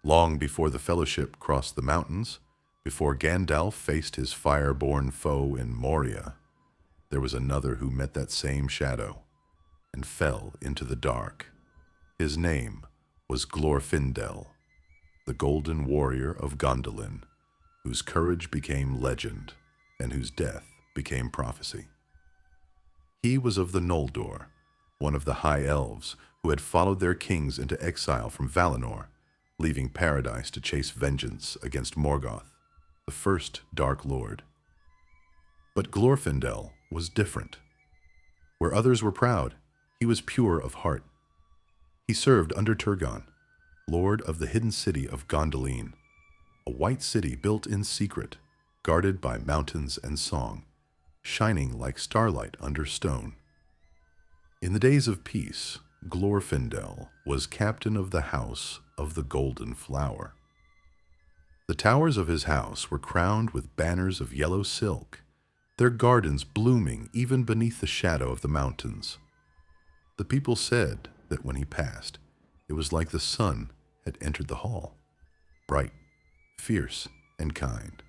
Long before the Fellowship crossed the mountains, before Gandalf faced his fire-born foe in Moria, there was another who met that same shadow and fell into the dark. His name was Glorfindel, the golden warrior of Gondolin, whose courage became legend and whose death became prophecy. He was of the Noldor, one of the High Elves who had followed their kings into exile from Valinor, leaving paradise to chase vengeance against Morgoth, the first Dark Lord. But Glorfindel was different. Where others were proud, he was pure of heart. He served under Turgon, lord of the hidden city of Gondolin, a white city built in secret, guarded by mountains and song, shining like starlight under stone. In the days of peace, Glorfindel was captain of the House of the Golden Flower. The towers of his house were crowned with banners of yellow silk, their gardens blooming even beneath the shadow of the mountains. The people said that when he passed, it was like the sun had entered the hall, bright, fierce, and kind.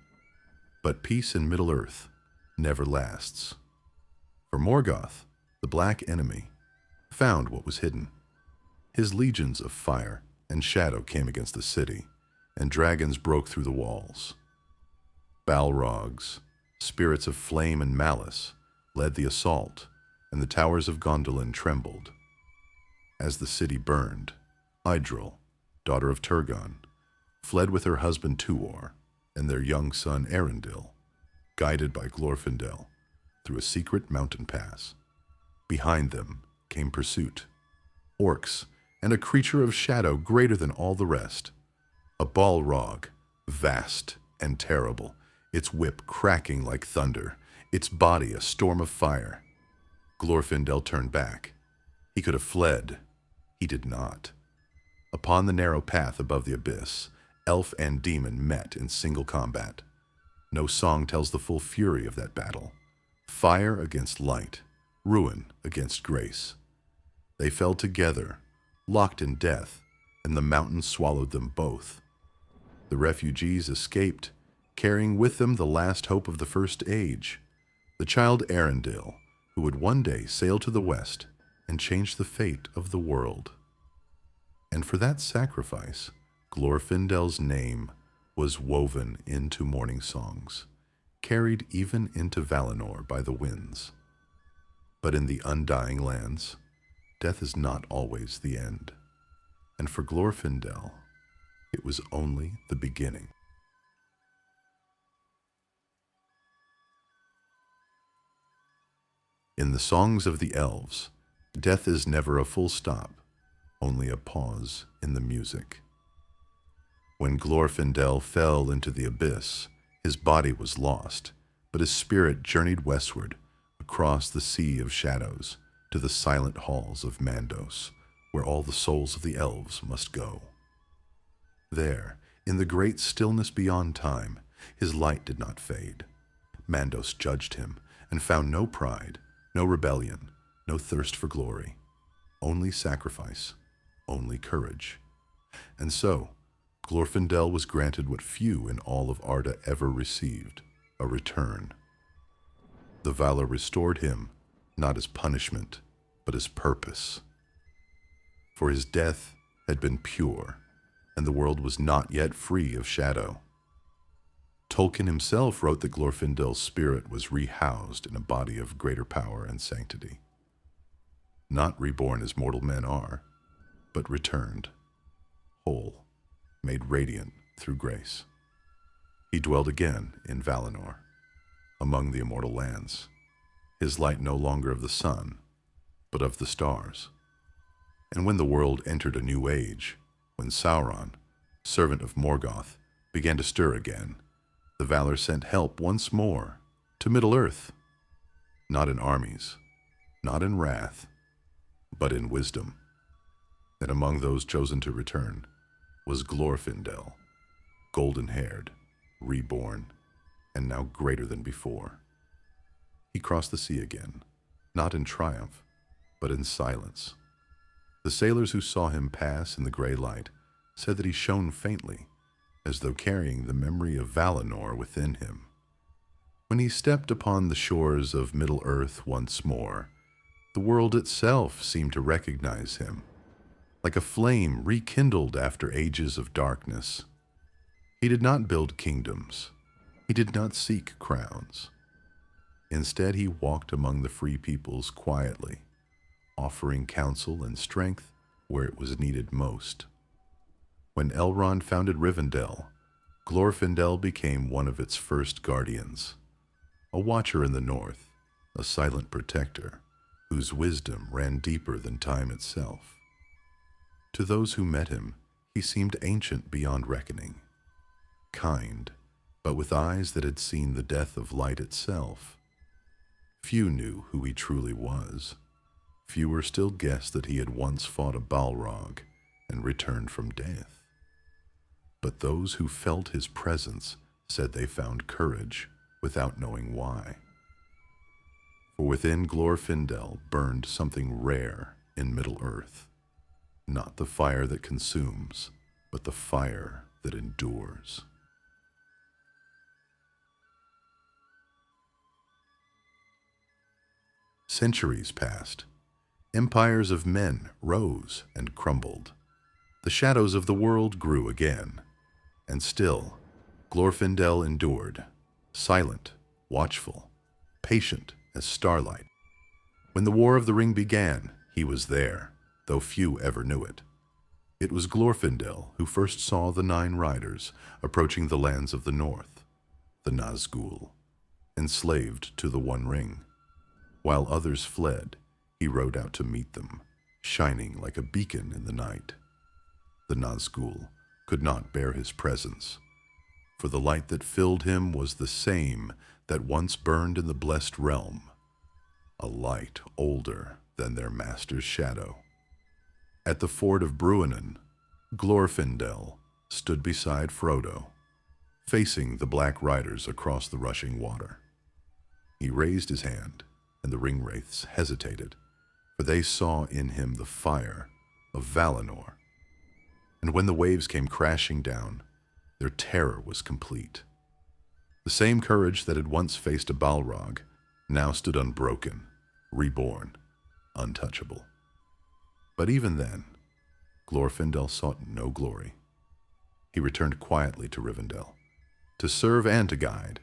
But peace in Middle-earth never lasts. For Morgoth, the black enemy, found what was hidden. His legions of fire and shadow came against the city, and dragons broke through the walls. Balrogs, spirits of flame and malice, led the assault, and the towers of Gondolin trembled. As the city burned, Idril, daughter of Turgon, fled with her husband Tuor and their young son Arundel, guided by Glorfindel, through a secret mountain pass. Behind them came pursuit, orcs, and a creature of shadow greater than all the rest, a Balrog, vast and terrible, its whip cracking like thunder, its body a storm of fire. Glorfindel turned back. He could have fled. He did not. Upon the narrow path above the abyss, elf and demon met in single combat. No song tells the full fury of that battle. Fire against light, ruin against grace. They fell together, locked in death, and the mountain swallowed them both. The refugees escaped, carrying with them the last hope of the First Age, the child Arundel, who would one day sail to the west and change the fate of the world. And for that sacrifice, Glorfindel's name was woven into morning songs, carried even into Valinor by the winds. But in the undying lands, death is not always the end. And for Glorfindel, it was only the beginning. In the songs of the elves, death is never a full stop, only a pause in the music. When Glorfindel fell into the abyss, his body was lost, but his spirit journeyed westward, across the sea of shadows, to the silent halls of Mandos, where all the souls of the elves must go. There, in the great stillness beyond time, his light did not fade. Mandos judged him, and found no pride, no rebellion, no thirst for glory, only sacrifice, only courage. And so, Glorfindel was granted what few in all of Arda ever received, a return. The Valar restored him, not as punishment, but as purpose. For his death had been pure, and the world was not yet free of shadow. Tolkien himself wrote that Glorfindel's spirit was rehoused in a body of greater power and sanctity. Not reborn as mortal men are, but returned, whole, made radiant through grace. He dwelled again in Valinor, among the immortal lands, his light no longer of the sun, but of the stars. And when the world entered a new age, when Sauron, servant of Morgoth, began to stir again, the Valar sent help once more to Middle-earth, not in armies, not in wrath, but in wisdom. And among those chosen to return was Glorfindel, golden-haired, reborn, and now greater than before. He crossed the sea again, not in triumph, but in silence. The sailors who saw him pass in the gray light said that he shone faintly, as though carrying the memory of Valinor within him. When he stepped upon the shores of Middle-earth once more, the world itself seemed to recognize him, like a flame rekindled after ages of darkness. He did not build kingdoms. He did not seek crowns. Instead, he walked among the free peoples quietly, offering counsel and strength where it was needed most. When Elrond founded Rivendell, Glorfindel became one of its first guardians, a watcher in the north, a silent protector, whose wisdom ran deeper than time itself. To those who met him, he seemed ancient beyond reckoning, kind, but with eyes that had seen the death of light itself. Few knew who he truly was. Fewer still guessed that he had once fought a Balrog and returned from death. But those who felt his presence said they found courage without knowing why. For within Glorfindel burned something rare in Middle-earth, not the fire that consumes, but the fire that endures. Centuries passed. Empires of men rose and crumbled. The shadows of the world grew again. And still, Glorfindel endured, silent, watchful, patient as starlight. When the War of the Ring began, he was there, though few ever knew it. It was Glorfindel who first saw the 9 riders approaching the lands of the north, the Nazgul, enslaved to the One Ring. While others fled, he rode out to meet them, shining like a beacon in the night. The Nazgul could not bear his presence, for the light that filled him was the same that once burned in the blessed realm, a light older than their master's shadow. At the ford of Bruinen, Glorfindel stood beside Frodo, facing the black riders across the rushing water. He raised his hand, and the ringwraiths hesitated, for they saw in him the fire of Valinor. And when the waves came crashing down, their terror was complete. The same courage that had once faced a Balrog now stood unbroken, reborn, untouchable. But even then, Glorfindel sought no glory. He returned quietly to Rivendell, to serve and to guide,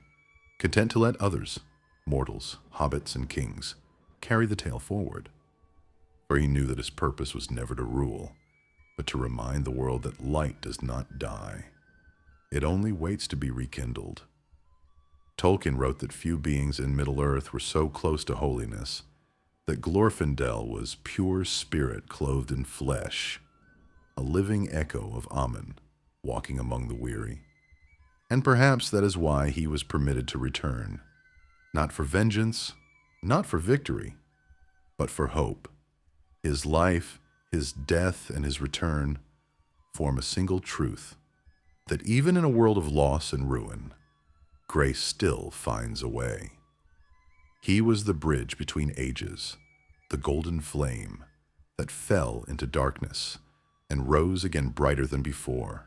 content to let others, mortals, hobbits, and kings, carry the tale forward. For he knew that his purpose was never to rule, but to remind the world that light does not die. It only waits to be rekindled. Tolkien wrote that few beings in Middle-earth were so close to holiness, that Glorfindel was pure spirit clothed in flesh, a living echo of Amen, walking among the weary. And perhaps that is why he was permitted to return, not for vengeance, not for victory, but for hope. His life, his death, and his return form a single truth, that even in a world of loss and ruin, grace still finds a way. He was the bridge between ages, the golden flame that fell into darkness and rose again brighter than before.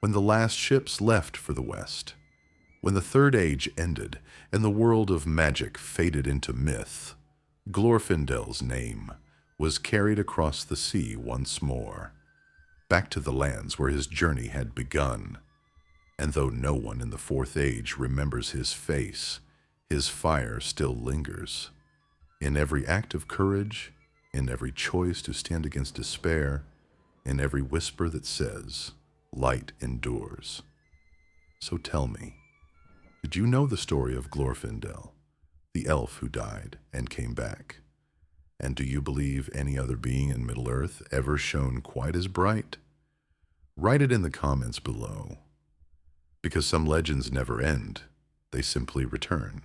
When the last ships left for the west, when the Third Age ended and the world of magic faded into myth, Glorfindel's name was carried across the sea once more, back to the lands where his journey had begun. And though no one in the Fourth Age remembers his face, his fire still lingers. In every act of courage, in every choice to stand against despair, in every whisper that says, light endures. So tell me, did you know the story of Glorfindel, the elf who died and came back? And do you believe any other being in Middle-earth ever shone quite as bright? Write it in the comments below. Because some legends never end, they simply return.